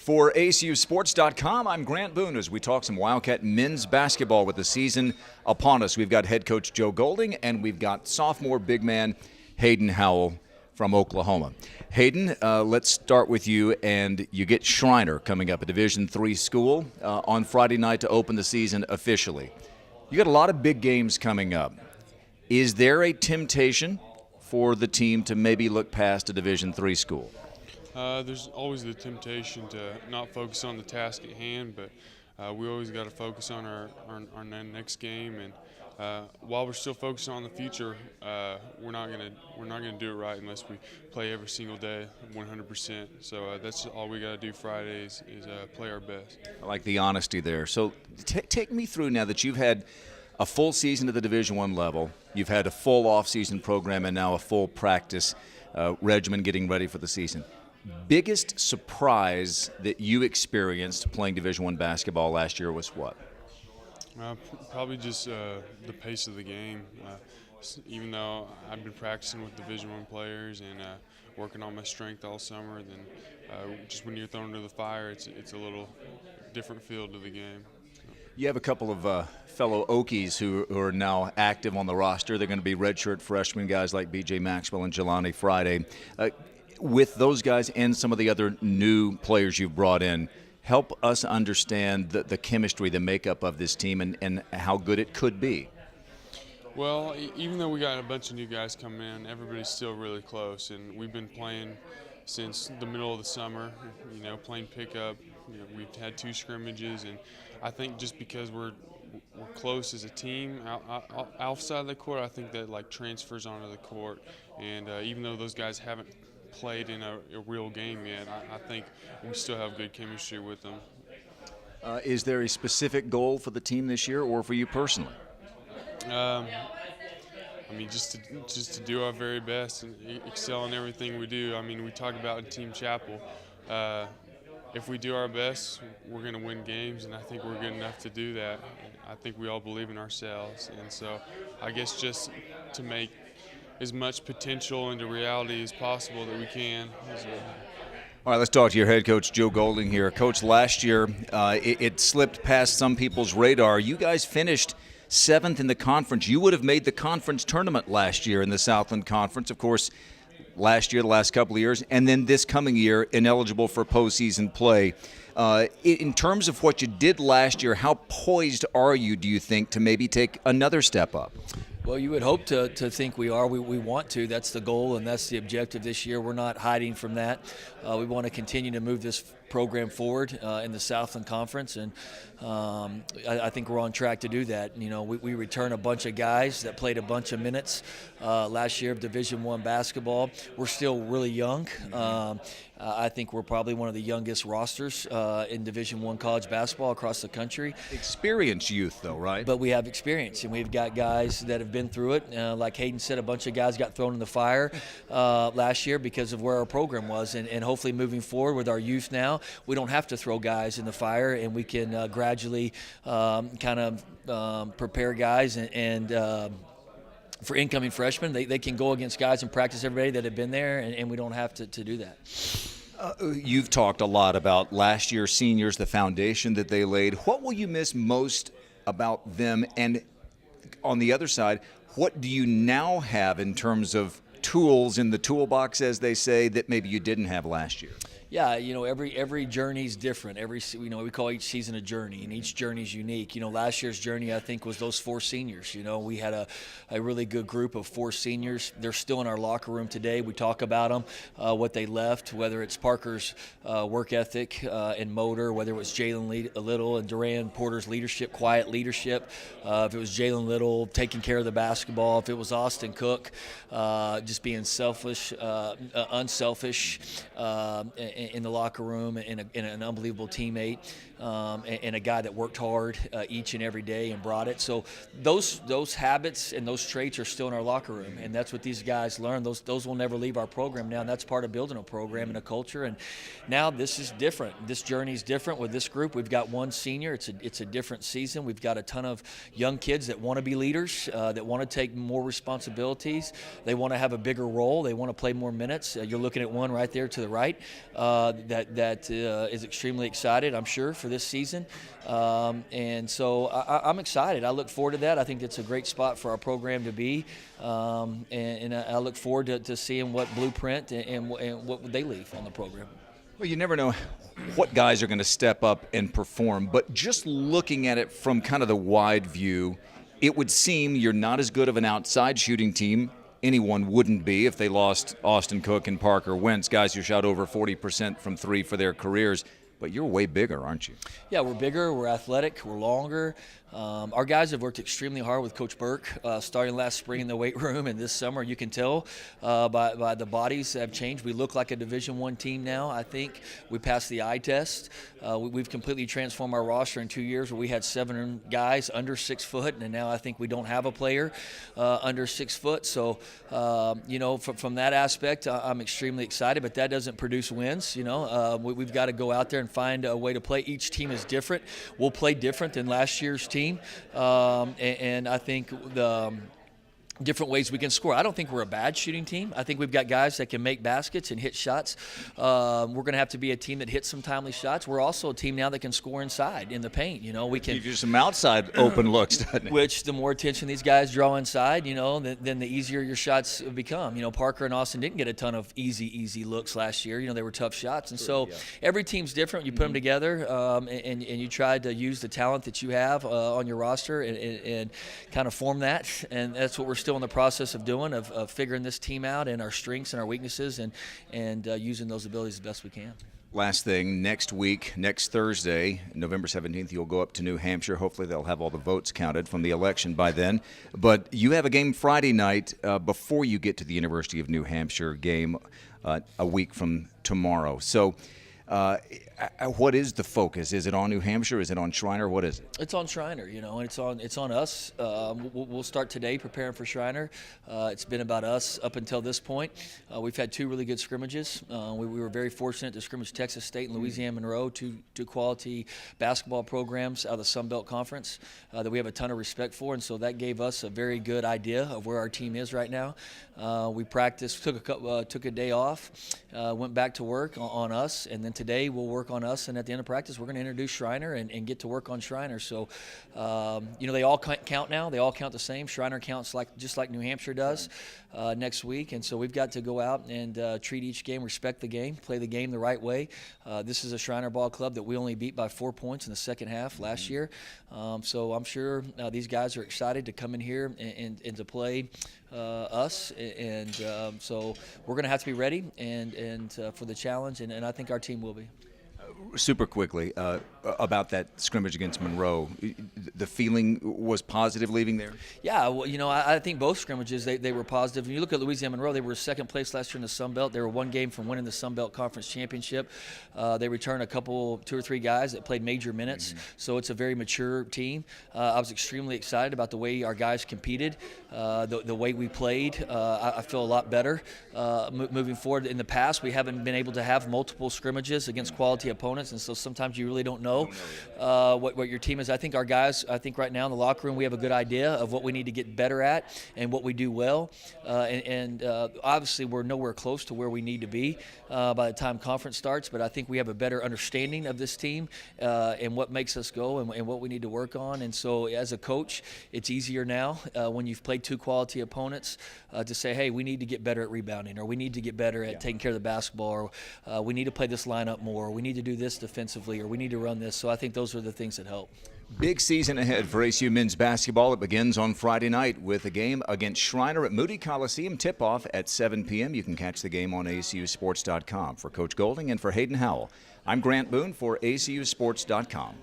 For ACUsports.com, I'm Grant Boone as we talk some Wildcat men's basketball with the season upon us. We've got head coach Joe Golding and we've got sophomore big man Hayden Howell from Oklahoma. Hayden, let's start with you, and you get Schreiner coming up, a Division III school, on Friday night to open the season officially. You got a lot of big games coming up. Is there a temptation for the team to maybe look past a Division III school? There's always the temptation to not focus on the task at hand, but we always got to focus on our next game. And while we're still focusing on the future, we're not gonna do it right unless we play every single day 100%. So that's all we got to do Fridays is play our best. I like the honesty there. So take me through now that you've had a full season at the Division I level, you've had a full off-season program, and now a full practice regimen getting ready for the season. Biggest surprise that you experienced playing Division I basketball last year was what? Probably just the pace of the game. Even though I've been practicing with Division I players and working on my strength all summer, then just when you're thrown into the fire, it's a little different feel to the game. You have a couple of fellow Okies who are now active on the roster. They're going to be redshirt freshmen, guys like B.J. Maxwell and Jelani Friday. With those guys and some of the other new players you've brought in, help us understand the chemistry, the makeup of this team, and how good it could be. Well, even though we got a bunch of new guys coming in, everybody's still really close, and we've been playing since the middle of the summer, playing pickup. We've had 2 scrimmages, and I think just because we're close as a team outside of the court, I think that transfers onto the court, and even though those guys haven't played in a real game yet, I think we still have good chemistry with them. Is there a specific goal for the team this year, or for you personally? Just to do our very best and excel in everything we do. We talk about in Team Chapel, if we do our best, we're going to win games, and I think we're good enough to do that. I think we all believe in ourselves, and so I guess just to make as much potential into reality as possible that we can. All right, let's talk to your head coach, Joe Golding here. Coach, last year it slipped past some people's radar. You guys finished 7th in the conference. You would have made the conference tournament last year in the Southland Conference, of course, last year, the last couple of years, and then this coming year, ineligible for postseason play. In terms of what you did last year, how poised are you, do you think, to maybe take another step up? Well, you would hope to think we are. We want to. That's the goal, and that's the objective this year. We're not hiding from that. We want to continue to move this program forward in the Southland Conference, and I think we're on track to do that. We return a bunch of guys that played a bunch of minutes last year of Division I basketball. We're still really young. I think we're probably one of the youngest rosters in Division I college basketball across the country. Experienced youth, though, right? But we have experience, and we've got guys that have been through it. Like Hayden said, a bunch of guys got thrown in the fire last year because of where our program was. And hopefully moving forward with our youth now, we don't have to throw guys in the fire, and we can gradually prepare guys and for incoming freshmen, they can go against guys in practice every day that have been there, and we don't have to do that. You've talked a lot about last year's seniors, the foundation that they laid. What will you miss most about them? And on the other side, what do you now have in terms of tools in the toolbox, as they say, that maybe you didn't have last year? Yeah, every journey's different. We call each season a journey, and each journey's unique. Last year's journey, I think, was those 4 seniors. We had a really good group of 4 seniors. They're still in our locker room today. We talk about them, what they left, whether it's Parker's work ethic and motor, whether it was Jalen Little and Duran Porter's leadership, quiet leadership, if it was Jalen Little taking care of the basketball, if it was Austin Cook just being selfish, unselfish, in the locker room, and an unbelievable teammate, and a guy that worked hard each and every day and brought it. So those habits and those traits are still in our locker room, and that's what these guys learn. Those will never leave our program now, and that's part of building a program and a culture. And now this is different. This journey is different with this group. We've got 1 senior. It's a different season. We've got a ton of young kids that want to be leaders, that want to take more responsibilities. They want to have a bigger role. They want to play more minutes. You're looking at one right there to the right. that is extremely excited, I'm sure, for this season. And so I'm excited. I look forward to that. I think it's a great spot for our program to be. And I look forward to seeing what blueprint and what they leave on the program. Well, you never know what guys are going to step up and perform, but just looking at it from kind of the wide view, it would seem you're not as good of an outside shooting team. Anyone wouldn't be if they lost Austin Cook and Parker Wentz, guys who shot over 40% from three for their careers. But you're way bigger, aren't you? Yeah, we're bigger, we're athletic, we're longer. Our guys have worked extremely hard with Coach Burke, starting last spring in the weight room, and this summer you can tell by the bodies that have changed. We look like a Division I team now. I think we passed the eye test. We've completely transformed our roster in 2 years, where we had 7 guys under 6 foot, and now I think we don't have a player under 6 foot. So, from that aspect, I'm extremely excited, but that doesn't produce wins. We've got to go out there and find a way to play. Each team is different. We'll play different than last year's team. And I think the different ways we can score. I don't think we're a bad shooting team. I think we've got guys that can make baskets and hit shots. We're going to have to be a team that hits some timely shots. We're also a team now that can score inside in the paint. We can give you some outside open looks, doesn't it? Which the more attention these guys draw inside, then the easier your shots become. Parker and Austin didn't get a ton of easy looks last year. They were tough shots, and so every team's different. You put them together, and you try to use the talent that you have on your roster and kind of form that, and that's what we're still in the process of doing, of figuring this team out and our strengths and our weaknesses, and using those abilities the best we can. Last thing, next week, next Thursday, November 17th, you'll go up to New Hampshire. Hopefully they'll have all the votes counted from the election by then. But you have a game Friday night before you get to the University of New Hampshire game a week from tomorrow. So what is the focus? Is it on New Hampshire? Is it on Shriner? What is it? It's on Shriner, and it's on us. We'll start today preparing for Shriner. It's been about us up until this point. We've had 2 really good scrimmages. We were very fortunate to scrimmage Texas State and Louisiana Monroe, two quality basketball programs out of the Sun Belt Conference that we have a ton of respect for, and so that gave us a very good idea of where our team is right now. We practiced, took a day off, went back to work on us, and then today we'll work on us, and at the end of practice we're going to introduce Shriner and get to work on Shriner. So they all count now. They all count the same. Shriner counts just like New Hampshire does next week, and so we've got to go out and treat each game, respect the game, play the game the right way. This is a Shriner ball club that we only beat by 4 points in the second half last year, so I'm sure these guys are excited to come in here and to play us, and so we're going to have to be ready and for the challenge, and I think our team will be. Super quickly, about that scrimmage against Monroe, the feeling was positive leaving there? Yeah, well, I think both scrimmages, they were positive. When you look at Louisiana Monroe, they were second place last year in the Sun Belt. They were 1 game from winning the Sun Belt Conference Championship. They returned 2 or 3 guys that played major minutes, so it's a very mature team. I was extremely excited about the way our guys competed, the way we played. I feel a lot better moving forward. In the past, we haven't been able to have multiple scrimmages against quality opponents, and so sometimes you really don't know what your team is. I think our guys, right now in the locker room, we have a good idea of what we need to get better at and what we do well, and obviously we're nowhere close to where we need to be by the time conference starts, but I think we have a better understanding of this team and what makes us go and what we need to work on. And so as a coach, it's easier now when you've played 2 quality opponents to say, hey, we need to get better at rebounding, or we need to get better at taking care of the basketball, or we need to play this lineup more, or we need to do this defensively, or we need to run this. So I think those are the things that help. Big season ahead for ACU men's basketball. It begins on Friday night with a game against Shriner at Moody Coliseum. Tip-off at 7 p.m. You can catch the game on ACUsports.com. For Coach Golding and for Hayden Howell, I'm Grant Boone for ACUsports.com.